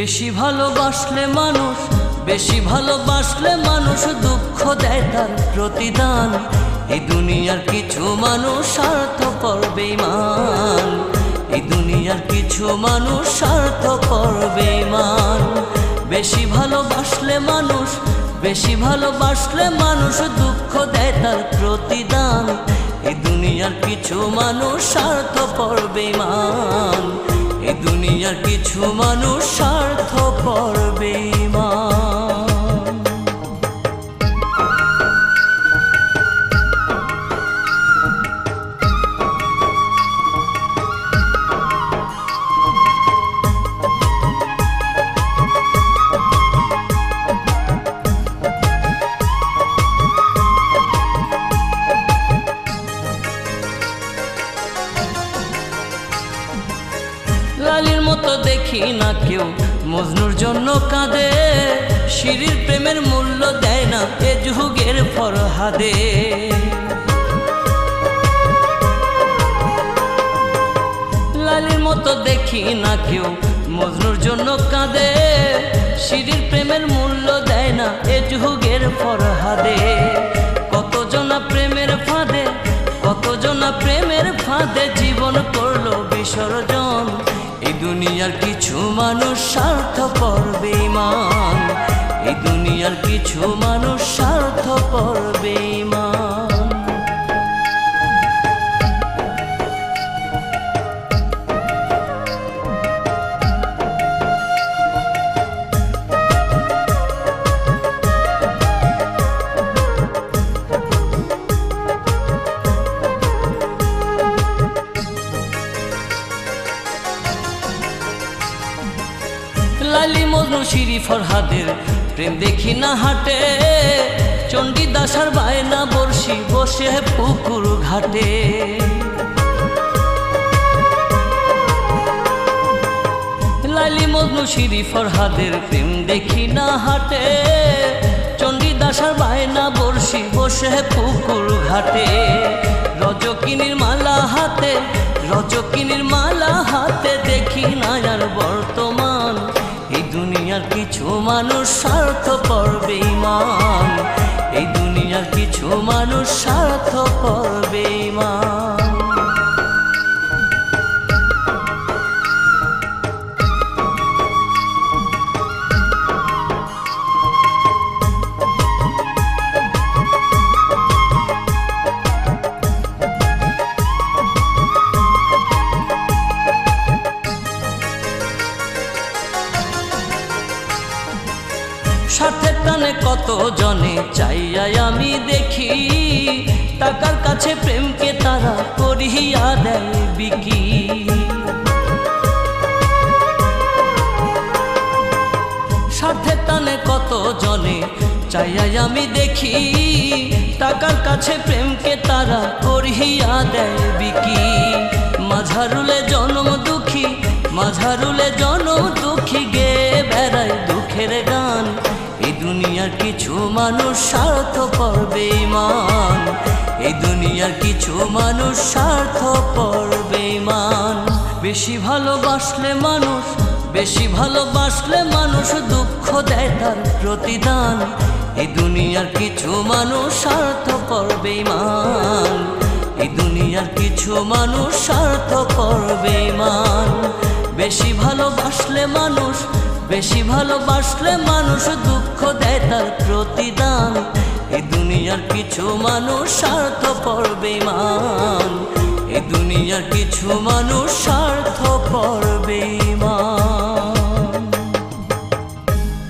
বেশি ভালোবাসলে মানুষ, বেশি ভালোবাসলে মানুষ দুঃখ দেয় তার প্রতিদান। এই দুনিয়ার কিছু মানুষ স্বার্থপর বেঈমান, এই দুনিয়ার কিছু মানুষ স্বার্থপর বেঈমান। বেশি ভালোবাসলে মানুষ, বেশি ভালোবাসলে মানুষ দুঃখ দেয় তার প্রতিদান। এই দুনিয়ার কিছু মানুষ স্বার্থপর বেঈমান, এই দুনিয়ার কিছু মানুষ স্বার্থপর বেঈমান। লালির মতো দেখি না কেউ মজনুর জন্য কাঁদে, শিরির প্রেমের মূল্য দেয় না এ যুগের ফরহাদে। লালির মতো দেখি না কেউ মজনুর জন্য কাঁদে, শিরির প্রেমের মূল্য দেয় না এ যুগের ফরহাদে। কতজনা প্রেমের ফাঁদে, কতজনা প্রেমের ফাঁদে জীবন করলো বিসর্জন। এই দুনিয়ার কিছু মানুষ স্বার্থপর বেঈমান, এই দুনিয়ার কিছু মানুষ স্বার্থপর বেঈমান। লালি মজনু শিরি ফরহাদের প্রেম দেখি না হাটে, চণ্ডীদাসার বায়না বর্ষি বসে পুকুর ঘাটে। লালি মজনু শিরি ফরহাদের প্রেম দেখি না হাটে, চণ্ডীদাসার বায়না বর্ষি বসে পুকুর ঘাটে। রজকিনীর মালা হাতে, রজকিনীর মালা হাতে দেখি না আর বর্তমান। এই দুনিয়ার কিছু মানুষ স্বার্থপর বেঈমান, এই দুনিয়ার কিছু মানুষ স্বার্থপর বেঈমান। স্বার্থের টানে কত জনে চাইয়া আমি দেখি, টাকার কাছে প্রেমকে তারা করিয়া দেয় বিকি। স্বার্থের টানে কত জনে চাইয়া আমি দেখি, টাকার কাছে প্রেমকে তারা করিয়া দেয় বিকি। মাঝারুলে জনম দুঃখী, মাঝারুলে জনম দুঃখী গে বেড়ায় দুঃখের গান। এই দুনিয়ার কিছু মানুষ স্বার্থপর বেঈমান, এই দুনিয়ার কিছু মানুষ স্বার্থপর বেঈমান। বেশি ভালোবাসলে মানুষ, বেশি ভালোবাসলে মানুষ দুঃখ দেয় তার প্রতিদান। এই দুনিয়ার কিছু মানুষ স্বার্থপর বেঈমান, এই দুনিয়ার কিছু মানুষ স্বার্থপর বেঈমান। বেশি ভালোবাসলে মানুষ, বেশি ভালোবাসলে মানুষ দুঃখ দেয় তার প্রতিদান। এই দুনিয়ার কিছু মানুষ স্বার্থপর বেঈমান, এই দুনিয়ার কিছু মানুষ স্বার্থপর বেঈমান।